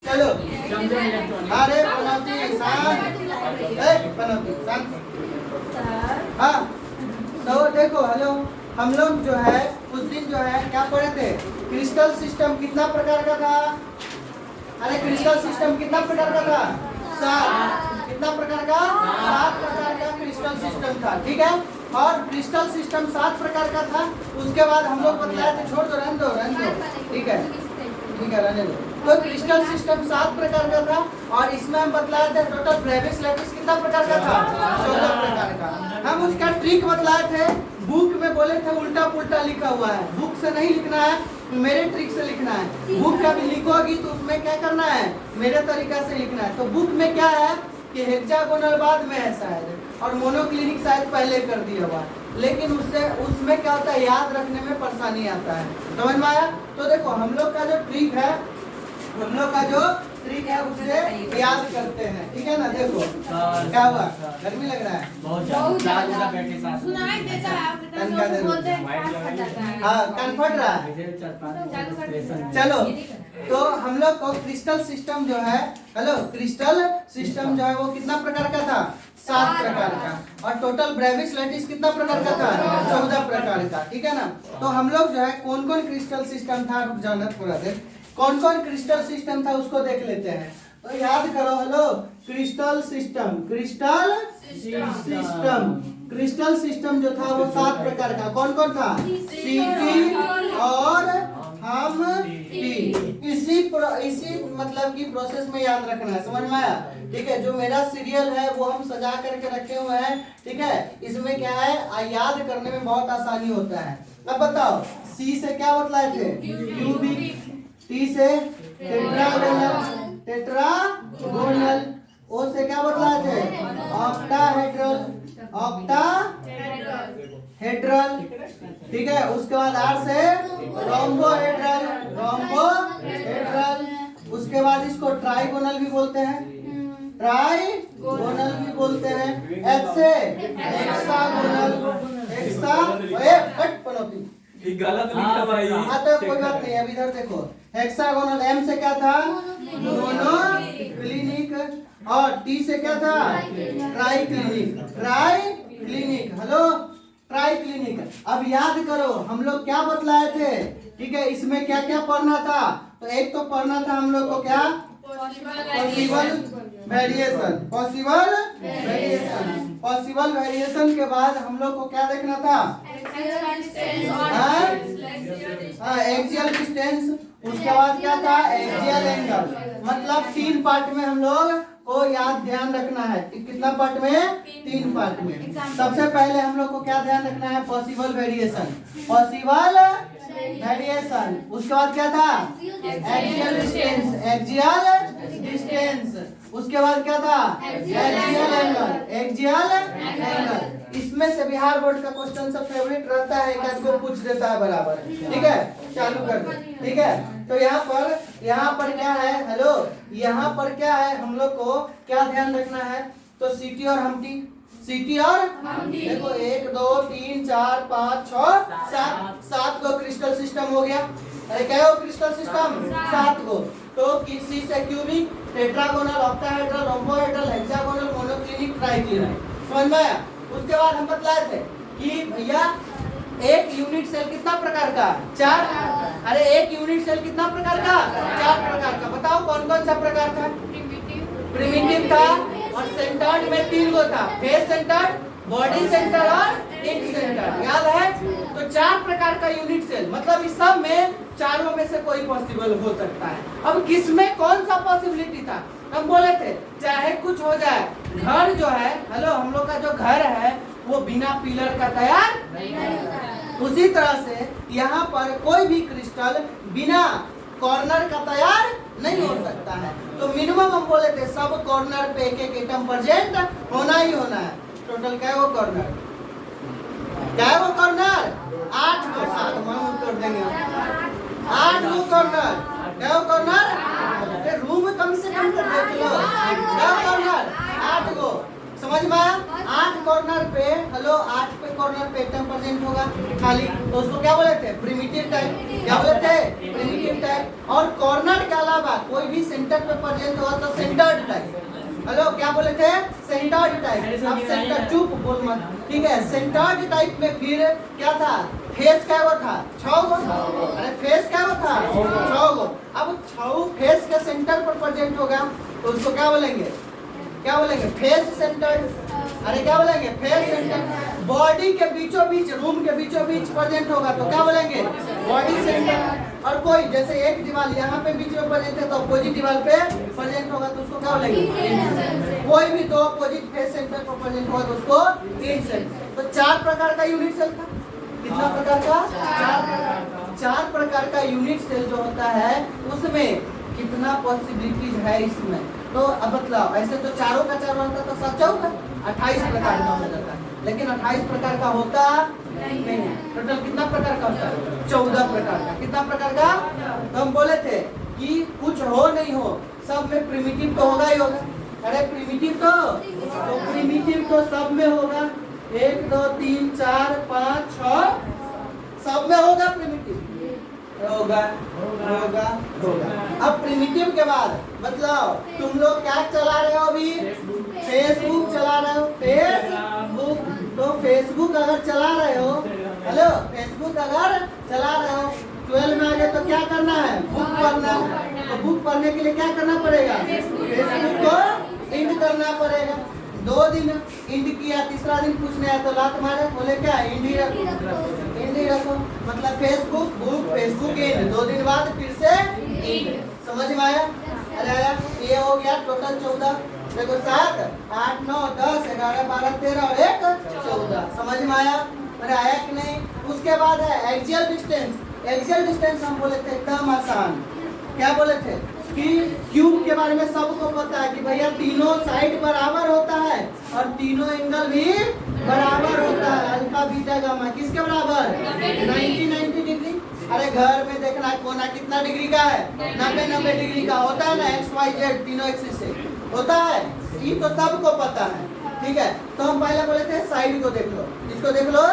चलो अरे पनौती शांत, पनौती शांत। हाँ तो देखो हेलो, हम लोग जो है उस दिन जो है क्या पढ़े थे, क्रिस्टल सिस्टम कितना प्रकार का था। अरे क्रिस्टल सिस्टम कितना प्रकार का था, 7। कितना प्रकार का, 7 प्रकार का क्रिस्टल सिस्टम था, ठीक है। और क्रिस्टल सिस्टम 7 प्रकार का था। उसके बाद हम लोग बतलाए थे, छोड़ दो रहने दो, ठीक है रहने दो। तो क्रिस्टल सिस्टम 7 प्रकार का था और इसमें हम बतलाए थे टोटल ब्रेविस लैटिस कितना प्रकार का था, 14 प्रकार का। हम उसका ट्रिक बतलाए थे, बुक में बोले थे उल्टा पुल्टा लिखा हुआ है, बुक से नहीं लिखना है, मेरे ट्रिक से लिखना है। बुक का भी लिखोगी तो उसमें क्या करना है, मेरे तरीका से लिखना है। तो बुक में क्या है कि हेक्सागोनल बाद में है शायद, और मोनोक्लिनिक शायद पहले कर दिया हुआ, लेकिन उसमें क्या होता है, याद रखने में परेशानी आता है। समझ में आया। तो देखो हम लोग का जो ट्रिक है, उससे याद करते हैं, ठीक है ना। देखो क्या हुआ, गर्मी लग रहा है बहुत, हाँ कान फट रहा है। चलो तो हम लोग को क्रिस्टल सिस्टम जो है, हेलो क्रिस्टल सिस्टम जो है वो कितना प्रकार का था, 7 प्रकार का। और टोटल ब्रेविस लैटिस कितना प्रकार का था, 14 प्रकार का, ठीक है ना। तो हम लोग जो है कौन कौन क्रिस्टल सिस्टम था, जानना थोड़ा देर, कौन कौन क्रिस्टल सिस्टम था उसको देख लेते हैं। तो याद करो हेलो, क्रिस्टल सिस्टम जो था वो 7 प्रकार का। कौन कौन था, सीटी और हम टी। इसी मतलब की प्रोसेस में याद रखना है, समझ में आया। ठीक है, जो मेरा सीरियल है वो हम सजा करके रखे हुए हैं, ठीक है। इसमें क्या है, याद करने में बहुत आसानी होता है। अब बताओ, सी से क्या बतलाए थे, क्यूबिक, टी से टेट्रागोनल, ओ से क्या बतलाए थे, ऑक्टाहेड्रल, ठीक है। उसके बाद आर से रोम्बोहेड्रल, उसके बाद इसको ट्राइगोनल भी बोलते हैं, एच से हेक्सागोनल, गलत लिखा भाई। हाँ तो कोई बात नहीं, अब इधर देखो, हेक्सागोनल, एम से क्या था, मोनोक्लिनिक, और टी से क्या था, ट्राइक्लिनिक, हेलो ट्राइक्लिनिक। अब याद करो हम लोग क्या बतलाए थे, ठीक है। इसमें क्या क्या पढ़ना था, तो एक तो पढ़ना था हम लोग को क्या, पॉसिबल वेरिएशन के बाद हम लोग को क्या देखना था, एक्सियल डिस्टेंस, उसके बाद क्या था, एक्सियल एंगल। मतलब 3 पार्ट में हम लोग को याद ध्यान रखना है। कितना पार्ट में, 3 पार्ट में। सबसे पहले हम लोग को क्या ध्यान रखना है, पॉसिबल वेरिएशन, उसके बाद क्या था, एक्सियल डिस्टेंस, उसके बाद क्या था, एक्सियल एंगल। इसमें से बिहार बोर्ड का क्वेश्चन सब फेवरेट रहता है, एक आध को पूछ देता है बराबर, ठीक है। चालू कर दो, ठीक है। तो यहाँ पर क्या है, हेलो यहाँ पर क्या है, हम लोग को क्या ध्यान रखना है, तो सीटी और हमटी, देखो 1 2 3 4 5 6 7 गो क्रिस्टल सिस्टम हो गया। अरे क्या हो क्रिस्टल सिस्टम, 7 गो। तो सी से cubic, tetragonal, octahedral, rhombohedral, hexagonal, monoclinic, triclinic, समझ में आया। उसके बाद हम बतलाए थे कि भैया एक यूनिट सेल कितना प्रकार का, 4। अरे एक यूनिट सेल कितना प्रकार का, 4 प्रकार का। बताओ कौन कौन सा प्रकार था, प्रिमिटिव था, और सेंटर्ड में 3 गो था, फेस सेंटर्ड, बॉडी सेंटर और इंक सेंटर, याद है। तो 4 प्रकार का यूनिट सेल, मतलब इस सब में चारों में से कोई पॉसिबल हो सकता है। अब किसमें कौन सा पॉसिबिलिटी था, हम बोले थे चाहे कुछ हो जाए, घर जो है, हेलो हम लोग का जो घर है वो बिना पिलर का तैयार नहीं होता है। उसी तरह से यहाँ पर कोई भी क्रिस्टल बिना कॉर्नर का तैयार नहीं हो सकता है। तो मिनिमम हम बोले थे सब कॉर्नर पे एक एटम प्रेजेंट होना ही होना है। टोटल क्या वो कॉर्नर, 8 को 7 में उत्तर देंगे, 8 गो कॉर्नर, क्या कॉर्नर, रूम कम से कम तो देख लो, क्या कॉर्नर, 8 गो, समझ में आया। 8 कॉर्नर पे, हेलो 8 पे कॉर्नर पे एटम प्रेजेंट होगा खाली, तो उसको क्या बोले थे, प्रिमिटिव टाइप, क्या बोले थे, प्रिमिटिव टाइप। और कॉर्नर के अलावा कोई भी सेंटर पे प्रेजेंट हुआ तो सेंटर्ड टाइप। हेलो क्या बोले थे? Centred type. अब सेंटर चुप बोल मत, ठीक है। सेंटर्ड टाइप में फिर क्या था? फेस क्या वो था? 6 गो। अरे फेस क्या वो था? 6 गो। अब 6 फेस के सेंटर पर प्रेजेंट होगा तो उसको क्या बोलेंगे? क्या बोलेंगे? Face centred. अरे क्या बोलेंगे? Face centre. बॉडी के बीचों बीच, रूम के बीचों बीच प्रेजेंट होगा तो क्या बोलेंगे? Body centre. और कोई जैसे एक दीवार यहाँ पे बीच में प्रेजेंट है तो अपोजिट दीवार पे प्रेजेंट होगा तो उसको क्या बोलेंगे? कोई भी दो अपोजिट फेस सेंटर पर प्रेजेंट होगा तो उसको इन सेंटर। तो 4 प्रकार का यूनिट सेल था। कितना प्रकार का? 4 प्रकार का यूनिट सेल जो होता है उसमें कितना पॉसिबिलिटीज है इसमें। तो अब बतलाओ, ऐसे तो चारों का चारों होता तो 7 चौक 28 प्रकार का हो जाता है, लेकिन 28 प्रकार का होता नहीं। टोटल कितना प्रकार का होता है? 14 प्रकार का। कितना प्रकार का? तो हम बोले थे कि कुछ हो नहीं हो सब में प्रिमिटिव तो होगा ही होगा। अरे प्रिमिटिव तो प्रिमिटिव तो सब में होगा। 1 2 3 4 5 6 सब में होगा प्रिमिटिव। होगा। अब प्रिमिटिव के बाद बतलाओ तुम लोग क्या चला रहे हो अभी? फेसबुक चला रहे हो। फेसबुक तो फेसबुक अगर चला रहे हो, हेलो फेसबुक अगर चला रहे हो 12 में आगे तो क्या करना है? बुक पढ़ना। तो बुक पढ़ने के लिए क्या करना पड़ेगा? फेसबुक को इंड करना पड़ेगा। 2 दिन इंड किया, तीसरा दिन पूछने आया तो लात मारे, बोले क्या इंड ही रखो। मतलब फेसबुक बुक फेसबुक इंड, 2 दिन बाद फिर से इंड। समझ में आया? अरे आया। ये हो गया टोटल 14। देखो 7 8 9 10 11 12 13 और 1 14। समझ में आया? अरे आया कि नहीं? उसके बाद है एक्सियल डिस्टेंस। एक्सियल डिस्टेंस हम बोले थे एकदम आसान। क्या बोले थे कि क्यूब के बारे में सबको पता है कि भैया तीनों साइड बराबर होता है और तीनों एंगल भी बराबर होता है। अल्फा बीटा गामा किसके बराबर? 90 डिग्री। अरे घर में देखना कोना कितना डिग्री का है? 90 डिग्री का होता है ना। एक्स वाई जेड तीनों एक्सिस से होता है, ये तो सबको पता है, ठीक है। तो हम पहले बोले थे साइड को देख लो। किसको देख लो?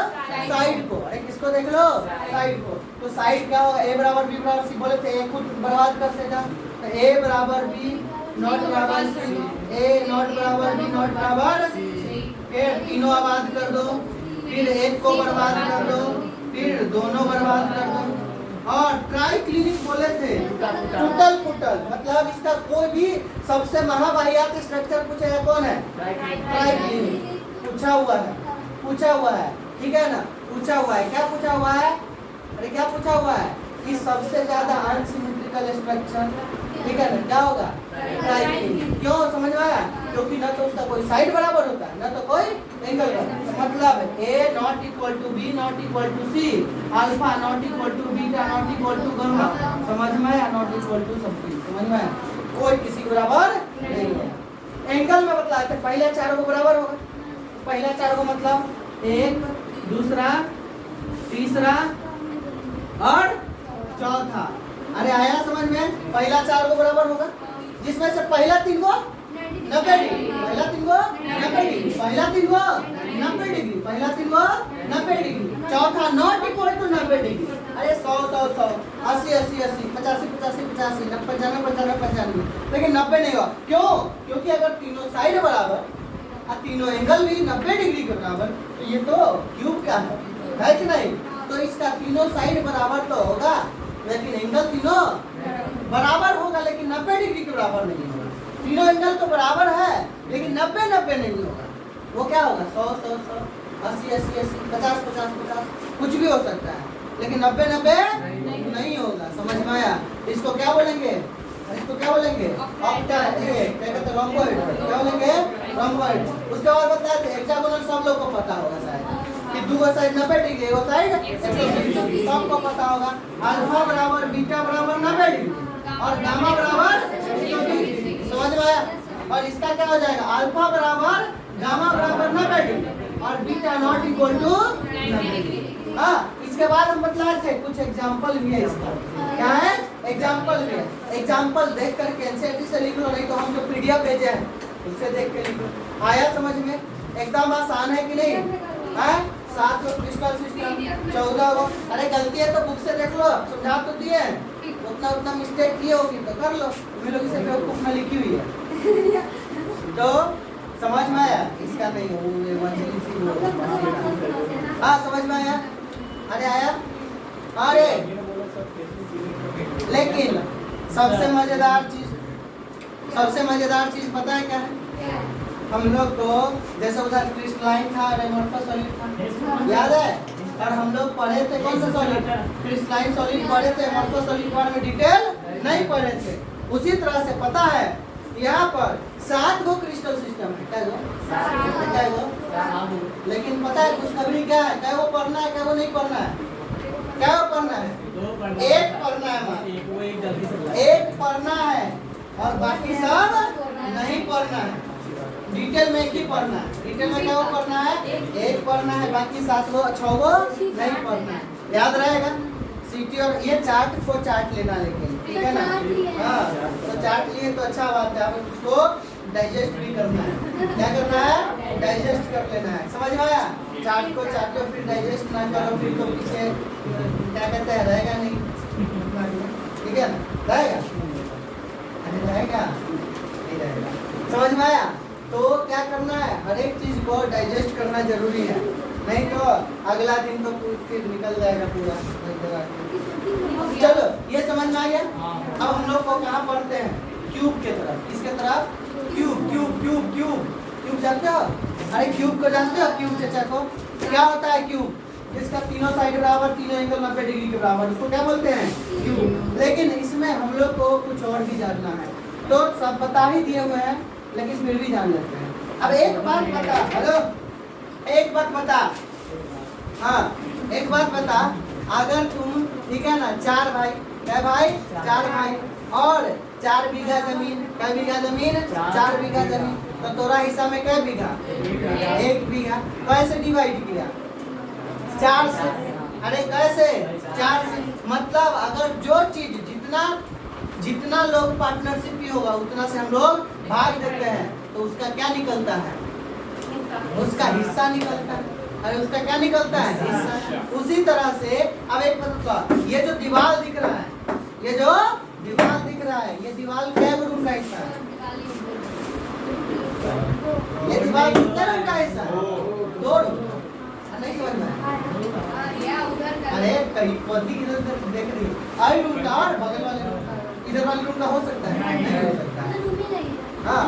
साइड को। अरे किसको देख लो? साइड को। तो साइड क्या होगा? ए बराबर बी बराबर सी। बोले थे ए खुद बर्बाद कर देगा तो ए बराबर बी नॉट बराबर सी, ए नॉट बराबर बी नॉट बराबर सी। फिर तीनों आबाद कर दो, फिर एक को बर्बाद कर दो, फिर दोनों बर्बाद कर दो। और ट्राई क्लिनिक बोले थे टूटल फुटल, मतलब इसका कोई भी सबसे महावाहियात स्ट्रक्चर पूछेगा कौन है? Try clinic. पूछा हुआ है, ठीक है ना? पूछा हुआ है। क्या पूछा हुआ है? अरे क्या पूछा हुआ है कि सबसे ज्यादा अनसिमेट्रिकल स्ट्रक्चर, ठीक है ना? क्या होगा? Try clinic. क्यों? समझ में आया? क्योंकि ना तो उसका कोई साइड बराबर होता है ना तो कोई एंगल बराबर। तो मतलब A not equal to B not equal to C, alpha not equal to beta not equal to gamma. समझ में आया? Not equal to something. समझ में आया? कोई किसी के बराबर नहीं है। एंगल में बतलाए थे पहले चारों को बराबर होगा। पहला चारों को मतलब 1 दूसरा तीसरा और चौथा। अरे आया समझ में? पहला 4 को बराबर होगा जिसमें से पहला 3 को 90 डिग्री, पहला 3 को 90 डिग्री, पहला 3 को 90 डिग्री, पहला 3 को 90 डिग्री। चौथा नॉट इक्वल टू 90 डिग्री। अरे 100 100 100 80 80 80 85 85 85 95 95 95, लेकिन 90 नहीं हुआ। क्यों? क्योंकि अगर तीनों साइड बराबर और तीनों एंगल भी 90 डिग्री के बराबर तो ये तो क्यूब का है कि नहीं? तो इसका तीनों साइड बराबर तो होगा लेकिन एंगल तीनों बराबर होगा लेकिन 90 डिग्री के बराबर नहीं होगा। तीनों एंगल तो बराबर है लेकिन 90 90 नहीं होगा। वो क्या होगा? 100 100 100 80 80 80 50 50 50 कुछ भी हो सकता है लेकिन 90 90 नहीं होगा। समझ में आया? इसको क्या बोलेंगे? इसको क्या बोलेंगे? ऑक्टा। क्या कहते हैं? रोम्बॉइड। क्या बोलेंगे? रोम्बॉइड। उसके बाद बताया थे हेक्सागोनल सब लोग को पता होगा शायद कि 2 साइड 90 डिग्री, वो साइड 120 डिग्री, सबको पता होगा। अल्फा बराबर बीटा बराबर 90 डिग्री और गामा बराबर 120 डिग्री। समझ में आया? और इसका क्या हो जाएगा? अल्फा बराबर गामा बराबर 90 डिग्री और beta not equal to 90 degree. हाँ, इसके बाद हम बतलाए थे कुछ एग्जाम्पल भी है इसका। क्या है? एग्जाम्पल भी है। एग्जाम्पल देख करके एनसीईआरटी से लिख लो, नहीं तो हम जो पीडीएफ भेजे हैं उससे देख के लिख लो। आया समझ में? एकदम आसान है कि नहीं? है? 7 क्रिस्टल सिस्टम 14 गो। अरे गलती है तो बुक से देख लो, समझा तो दिए। वो उतना उतना मिस्टेक किए होगी तो कर लो, तुम लोग इसे बेवकूफ में लिखी हुई है। तो समझ में आया? इसका नहीं वो हाँ समझ में आया? अरे आया? अरे लेकिन सबसे मजेदार चीज पता है क्या है? हम लोग को जैसे उधर क्रिस्टलाइन था, रेमोर्फस सॉलिड था, याद है? और हम लोग पढ़े थे कौन सा सॉलिड? क्रिस्टलाइन सॉलिड पढ़े थे, एमोर्फस सॉलिड के बारे में डिटेल नहीं पढ़े थे। उसी तरह से पता है यहाँ पर 7 गो क्रिस्टल सिस्टम है। क्या गो? लेकिन पता है खुशखबरी क्या है? क्या वो पढ़ना है, क्या वो नहीं पढ़ना है? क्या वो पढ़ना है? एक पढ़ना है, एक पढ़ना है और बाकी सब नहीं पढ़ना है। डिटेल में एक ही पढ़ना है। डिटेल में क्या वो पढ़ना है? एक पढ़ना है, बाकी 7 गो 6 गो नहीं पढ़ना है। याद रहेगा? सीटी और ये चार्ट को चार्ट लेना, लेकिन ठीक है ना? हाँ तो चार्ट लिए तो अच्छा बात है, अब उसको डाइजेस्ट भी करना है। क्या करना है? डाइजेस्ट कर लेना है। समझ में आया? चार्ट को चाटो फिर डाइजेस्ट ना करो फिर तो पीछे क्या कहते हैं, रहेगा नहीं। ठीक है ना? रहेगा? अरे रहेगा नहीं रहेगा। समझ में आया? तो क्या करना है? हर एक चीज को डाइजेस्ट करना जरूरी है, नहीं तो अगला दिन तो फिर निकल जाएगा पूरा। चलो ये समझ में आ गया? अब हम लोग को कहाँ पढ़ते हैं? क्यूब के तरफ। किसके तरफ? Cube cube cube cube cube जानते हो? अरे क्यूब को जानते हो? क्यूब चचा को क्या होता है? क्यूब जिसका तीनों साइड बराबर, तीनों एंगल 90 डिग्री के बराबर, उसको क्या बोलते हैं? क्यूब। लेकिन इसमें हम लोग को कुछ और भी जानना है, तो सब बता ही दिए हुए हैं लेकिन फिर भी जान लेते हैं। अब एक बात बता, हेलो एक बात बता, हाँ एक बात बता, अगर तुम ठीक है ना 4 भाई, क्या भाई? 4 भाई और 4 बीघा जमीन, क्या बीघा जमीन? 4 बीघा जमीन, तो तोरा हिस्सा में क्या बीघा? 1 बीघा। कैसे डिवाइड किया? 4 से। अरे कैसे? 4 से। मतलब अगर जो चीज जितना लोग पार्टनरशिप भी होगा उतना से हम लोग भाग देते हैं, तो उसका क्या निकलता है? उसका हिस्सा निकलता है। अरे उसका क्या निकलता है? हिस्सा। उसी तरह से अब एक बात, ये जो दीवार दिख रहा है, ये जो दीवार दिख रहा है, ये दीवार क्या रूम का हिस्सा है? ये दीवार कितने रूम का हिस्सा है? 2 रूम। नहीं समझ में? अरे कहीं पति इधर देख रही है, आई रूम का और बगल वाले रूम का, इधर वाले रूम का हो सकता है? नहीं हो सकता है। हाँ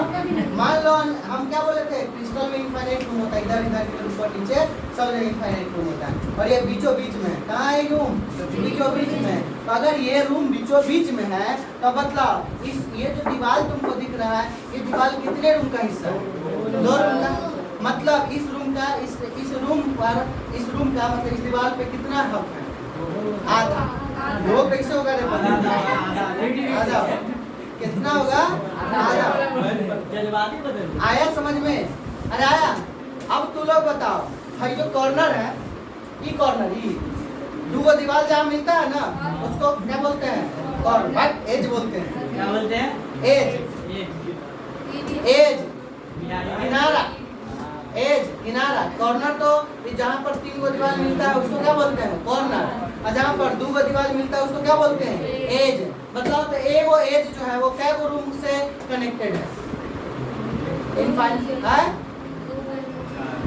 मान लो हम क्या बोले थे? क्रिस्टल में इनफाइनाइट रूम होता है, इधर इधर ऊपर नीचे सब जगह इनफाइनाइट रूम होता है, और ये बीचों बीच में है। कहाँ है रूम? बीचों बीच में। तो अगर ये रूम बीचों बीच में है तो बतलाओ ये जो दीवार तुमको दिख रहा है, ये दीवार कितने रूम का हिस्सा है? 2 रूम का। मतलब इस रूम का इस रूम पर, इस रूम का मतलब इस दीवार पे कितना हक है? आधा। वो कैसे होगा रे? आधा। कितना होगा? आधा। आया समझ में? अरे आया? अब तू लोग बताओ, भाई जो कॉर्नर है, ये कॉर्नर, ये 2 दीवार जहाँ मिलता है ना, उसको क्या बोलते हैं? कॉर्नर। एज बोलते हैं। क्या बोलते हैं? एज। एज किनारा। एज किनारा। कॉर्नर तो जहाँ पर 3 दीवार मिलता है उसको क्या बोलते हैं? कॉर्नर। और जहाँ पर 2 दीवार मिलता है उसको क्या बोलते हैं? एज। मतलब तो वो एज जो है वो कै गो रूम से कनेक्टेड है? इनफाइनाइट है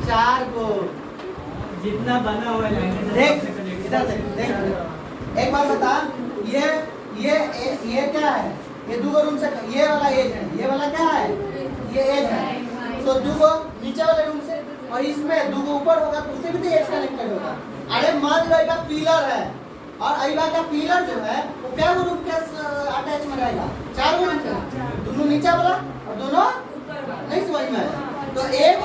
4 गो। जितना बना हुआ है देख इधर देख एक बार बता, ये क्या है? ये 2 रूम से, ये वाला एज है, ये वाला क्या है? ये एज है। तो 2 नीचे वाले रूम से, और इसमें 2 ऊपर होगा तो उससे भी तो एज कनेक्टेड होगा। अरे मान लो एक पिलर है, और अइबा का पिलर जो है वो क्या रूम के अटैच में रहेगा? 4 रूम के, दोनों नीचे वाला और दोनों नहीं समझ में आया? तो एक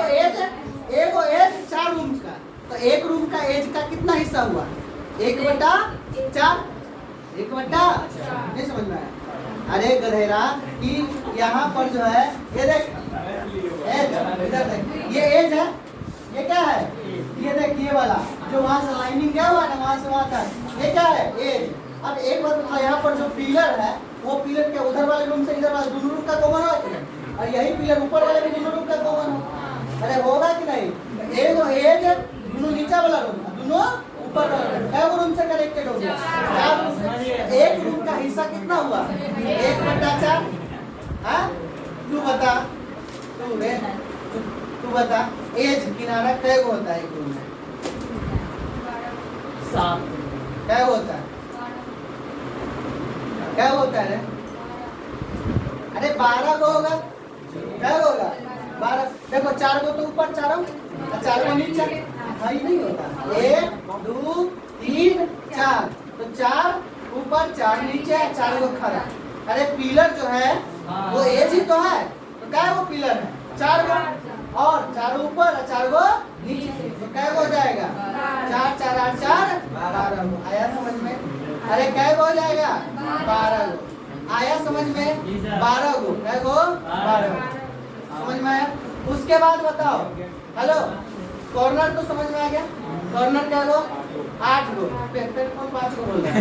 एज 4 रूम का, तो एक रूम का एज का कितना हिस्सा हुआ? 1/4। 1/4 नहीं समझ में आया? अरे गधेरा कि यहाँ पर जो है ये देख एज, इधर देख ये एज है, ये क्या है? ये देख ये वाला जो वहाँ से लाइनिंग गया हुआ है ना, वहाँ से वहाँ तक, ये क्या है? एज। अब एक बात मतलब यहाँ पर जो पिलर है वो पिलर के उधर वाले रूम से इधर वाले दोनों रूम का कॉमन हो, और यही पिलर ऊपर वाले भी दोनों रूम का कॉमन हो। अरे होगा कि नहीं? एज दोनों नीचे वाला रूम, दोनों ऊपर वाला रूम, क्या रूम से कनेक्टेड हो गया? 4 रूम एक रूम का हिस्सा कितना हुआ 1/4। हाँ तू बता, तू बता एज किनारा कै गो होता है एक रूम में? 7 कै गो होता है? क्या होता है रे? अरे 12 गो होगा। क्या होगा 12? देखो 4 गो तो ऊपर, 4 गो नीचे, भाई नहीं होता। 1 2 3 4, तो 4 ऊपर 4 नीचे, 4 गो खड़ा। अरे पिलर जो है वो एज ही तो है, तो क्या वो पिलर है 4 गो, और 4 ऊपर और 4 गो नीचे, तो क्या हो जाएगा 4 4 8 4 12 गो। आया समझ में? अरे क्या हो जाएगा 12 गो। आया समझ में? 12 गो, क्या गो 12 गो। समझ में आया? उसके बाद बताओ, हेलो कॉर्नर तो समझ में आ गया? कॉर्नर क्या गो 8 गो। फिर कौन 5 गो बोल रहा है?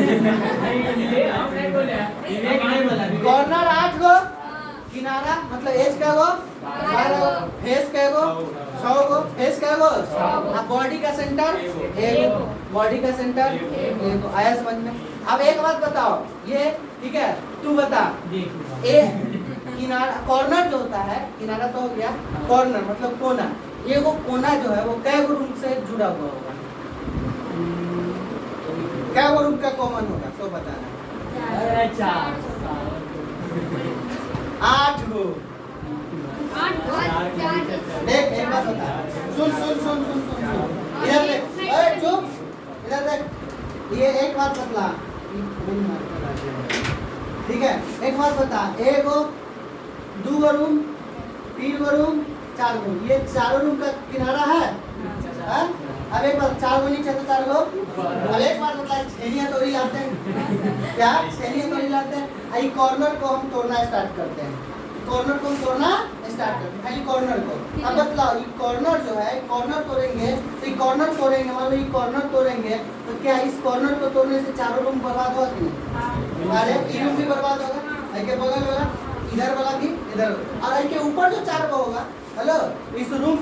कॉर्नर 8 गो, किनारा मतलब एज क्या गो 12 गो, फेस क्या गो 6 गो, फेस क्या गो, अब बॉडी का सेंटर 1 गो, बॉडी का सेंटर 1 गो। आया समझ में? अब एक बात बताओ, ये ठीक है, तू बता ए किनारा कॉर्नर जो होता है, किनारा तो हो गया, कॉर्नर मतलब कोना, ये वो कोना जो है वो कै गो रूम से जुड़ा हुआ होगा? कै गो रूम का कॉमन होगा सो बताना। 8 गो। देख एक बात बता, सुन इधर देख, अरे चुप, इधर देख, ये एक बात बतला, ठीक है? एक बात बता, 1 गो 2 गो रूम 3 गो रूम 4 गो, ये चारों रूम का किनारा है? हाँ? अब एक बात, 4 गो नीचे तो 4 गो, अब एक बात बता, छेनिया तोड़ी लाते हैं क्या? छेनिया तोड़ी लाते हैं। आई कॉर्नर को हम तोड़ना स्टार्ट करते हैं, कॉर्नर को हम तोड़ना स्टार्ट करते हैं, खाली कॉर्नर को। अब बतलाओ, ये कॉर्नर जो है, कॉर्नर तोड़ेंगे तो ये कॉर्नर तोड़ेंगे, मान लो ये कॉर्नर तोड़ेंगे तो क्या इस कॉर्नर को तोड़ने से चारों रूम बर्बाद होगा कि नहीं? अरे ये रूम भी बर्बाद होगा, के बगल वाला, इधर वाला भी, इधर, और इनके ऊपर जो 4 गो होगा, हेलो इस रूम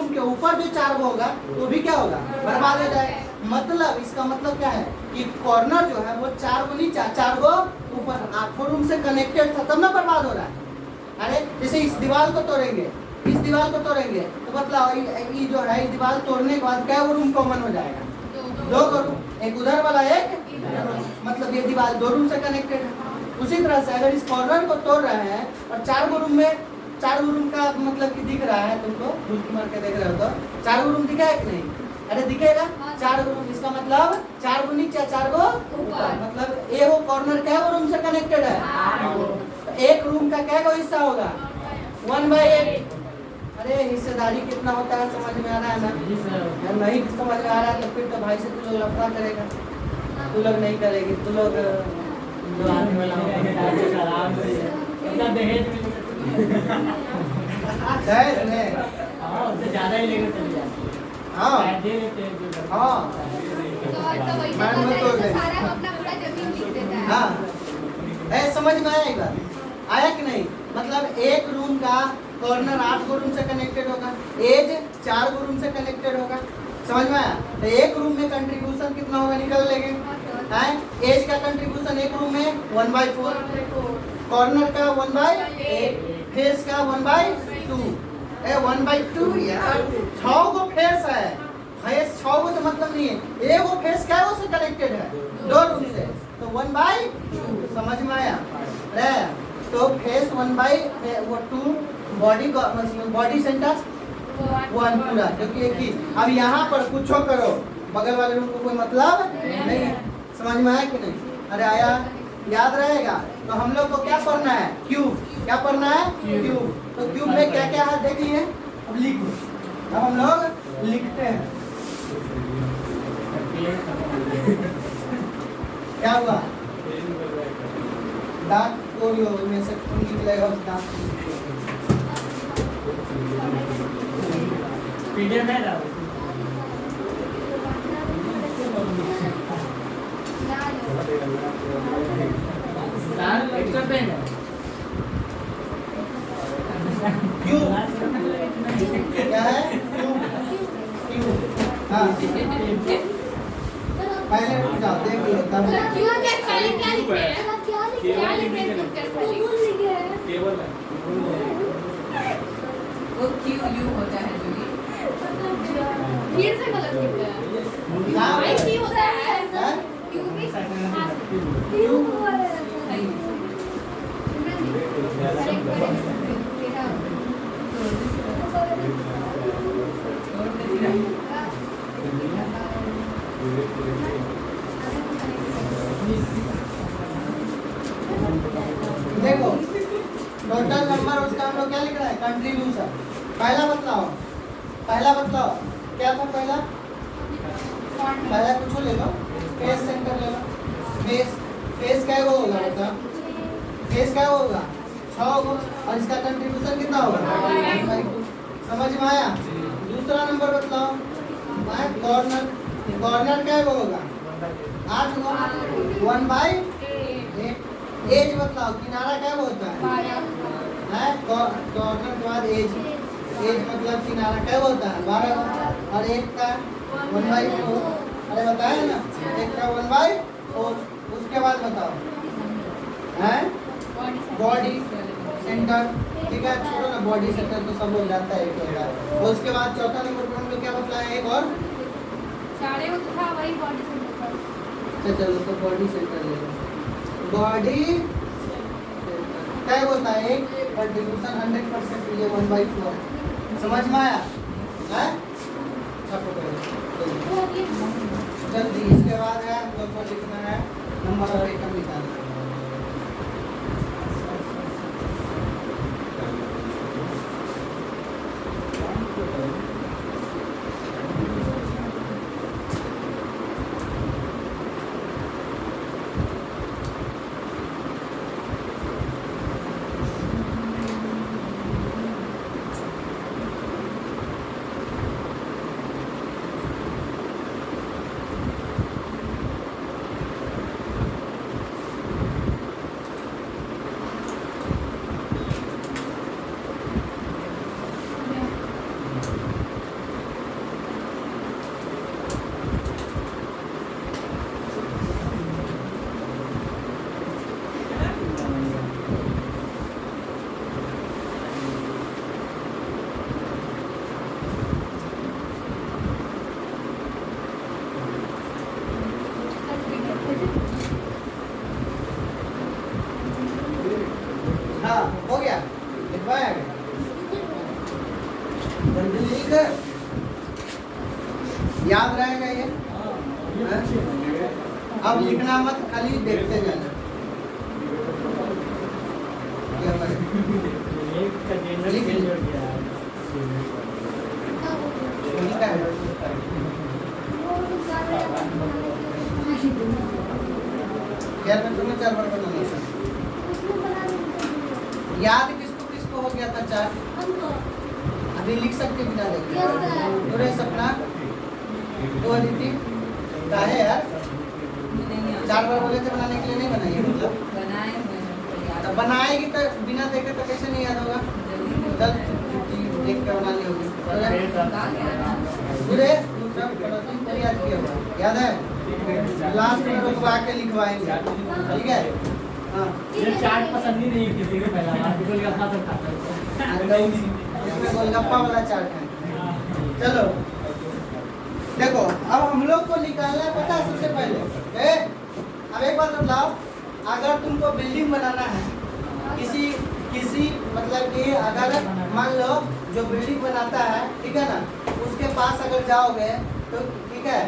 के ऊपर जो 4 गो होगा वो भी क्या होगा बर्बाद हो जाएगा। मतलब इसका मतलब क्या है कि कॉर्नर जो है वो 4 गो नीचे 4 गो ऊपर, 8 रूम से कनेक्टेड था तब ना बर्बाद हो रहा है। अरे जैसे इस दीवार को तोड़ेंगे, इस दीवार को तोड़ेंगे तो मतलब ये जो है दीवार तोड़ने के बाद क्या वो रूम कॉमन हो जाएगा 2 गो रूम, एक उधर वाला एक, मतलब ये दीवार 2 रूम से कनेक्टेड है। उसी तरह से अगर इस कॉर्नर को तोड़ रहे हैं और 4 गो रूम में, 4 गो रूम का मतलब कि दिख रहा है तुमको, डुबकी मार के देख रहे हो तो 4 गो रूम दिखा है कि नहीं? अरे दिखेगा 4 गो रूम, इसका मतलब 4 गो नीचे 4 गो ऊपर, मतलब ये वो कॉर्नर क्या वो रूम से कनेक्टेड है, तो एक रूम का क्या गो हिस्सा होगा 1/8। अरे हिस्सेदारी कितना होता है समझ में आ रहा है ना? नहीं समझ में आ रहा है तो फिर तो भाई से तू लोग लफड़ा करेगा, तू लोग नहीं करेगी, तू लोग जो आने वाला दहेज में उससे ज्यादा ही लेकर चले जाते। हाँ दे देते हैं हाँ हाँ, समझ में आया? एक बार आया कि नहीं? मतलब एक रूम का कॉर्नर 8 गो रूम से कनेक्टेड होगा, एज 4 गो रूम से कनेक्टेड होगा, समझ में आया? तो एक रूम में कंट्रीब्यूशन कितना होगा निकल लेंगे, एज का कंट्रीब्यूशन एक रूम में 1/4, कॉर्नर का 1/8, फेस का 1/2, 1/2 यार, 6 गो फेस है, फेस 6 गो से मतलब नहीं है, एक गो फेस क्या गो से कनेक्टेड है 2 रूम से, तो 1/2, समझ में आया? तो फेस 1/2, बॉडी सेंटर 1 पूरा, क्योंकि एक ही। अब यहाँ पर कुछ करो, बगल वाले रूम को कोई मतलब नहीं, समझ में आया कि नहीं? अरे आया, याद रहेगा। तो हम लोग को क्या पढ़ना है? क्यूब। क्या पढ़ना है? क्यूब। तो क्यूब में क्या क्या है देख लिए, अब लिखो, अब हम लोग लिखते हैं। क्या हुआ? दांत कोरियो में से खून निकलेगा उस दांत से। पीडीएफ है ना? एक्स्ट्रा पेन है। क्यूब क्या है? Cube, cube. हाँ पहले रुक जाओ, देख लो तब। क्यों क्या पहले क्या लिखे हैं? क्या लिखे हैं तुम क्या पहले? केवल है। वो क्यू यू होता है जो ये फिर से गलत लिखा है। हाँ, भाई क्यों होता है? हैं? क्यों भी? हाँ, क्यों? सही देखो टोटल नंबर उसका हम लोग क्या लिख रहा है, कंट्रीब्यूशन। पहला बतलाओ, क्या था पहला? पहला कुछ ले लो, फेस सेंटर ले लो। फेस क्या होगा, बता फेस क्या होगा, 6 होगा, और इसका कंट्रीब्यूशन कितना होगा, 1/2। समझ में आया? दूसरा नंबर बतलाओ, कॉर्नर क्या होगा, 8 होगा, 1/8। एज बतलाओ, किनारा क्या होता है, कॉर्नर के बाद एज मतलब किनारा क्या होता है, 12 और एक का 1/4। अरे बताया ना, एक का 1/4। उसके बाद बताओ हैं बॉडी सेंटर, ठीक है, छोड़ो ना, बॉडी सेंटर तो सब लोग जानता है एक होगा। उसके बाद चौथा नंबर पर हम लोग क्या बतलाया, एक और साढ़े वो था वही बॉडी सेंटर पर। अच्छा चलो तो बॉडी सेंटर ले लो। बॉडी क्या होता है, एक कंट्रीब्यूशन 100% ये 1/4। समझ में आया है? छापो पहले जल्दी। इसके बाद है हम लोग को लिखना है नंबर ऑफ आइटम निकालना है। हाँ हो गया, लिखवाया गया, जल्दी लिख, याद रहेगा ये। अब लिखना मत, खाली देखते जाना। क्या करें? एक का जेंडर चेंज हो गया। लिखा है। यार मैं तुम्हें 4 बार बनाना था। याद किसको किसको हो गया था 4? अभी लिख सकते बिना देखे। पूरे सपना तो अदिति का है यार, 4 बार बोले थे बनाने के लिए, नहीं बनाई है मतलब बनाए हुए हैं तो बनाएगी तो बिना देखे तो कैसे नहीं याद होगा। चल देख के बना ली होगी पूरे याद किया होगा, याद है? लास्ट में रुकवा के लिखवाएंगे, ठीक है? हाँ ये चाट पसंद ही नहीं किसी को, पहला बार गोलगप्पा सब खाता है। इसमें गोलगप्पा वाला चाट है। चलो देखो, अब हम लोग को निकालना है, पता है सबसे पहले अब एक बात बताओ, अगर तुमको बिल्डिंग बनाना है, किसी मतलब कि अगर मान लो जो बिल्डिंग बनाता है, ठीक है ना, उसके पास अगर जाओगे तो ठीक है,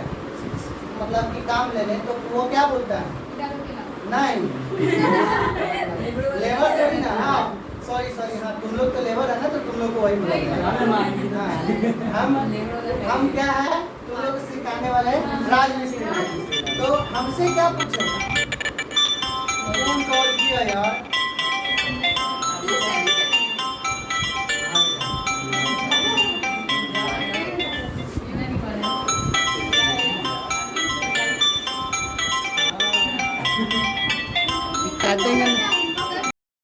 मतलब कि काम लेने, तो वो क्या बोलता है, नहीं लेबर थोड़ी ना, हाँ सॉरी हाँ, तुम लोग तो लेबर है ना, तो तुम लोग को वही बोलेंगे। हाँ, हम क्या है, तुम लोग सिखाने वाले राजमिस्त्री। तो हमसे क्या पूछे, कौन कॉल किया यार?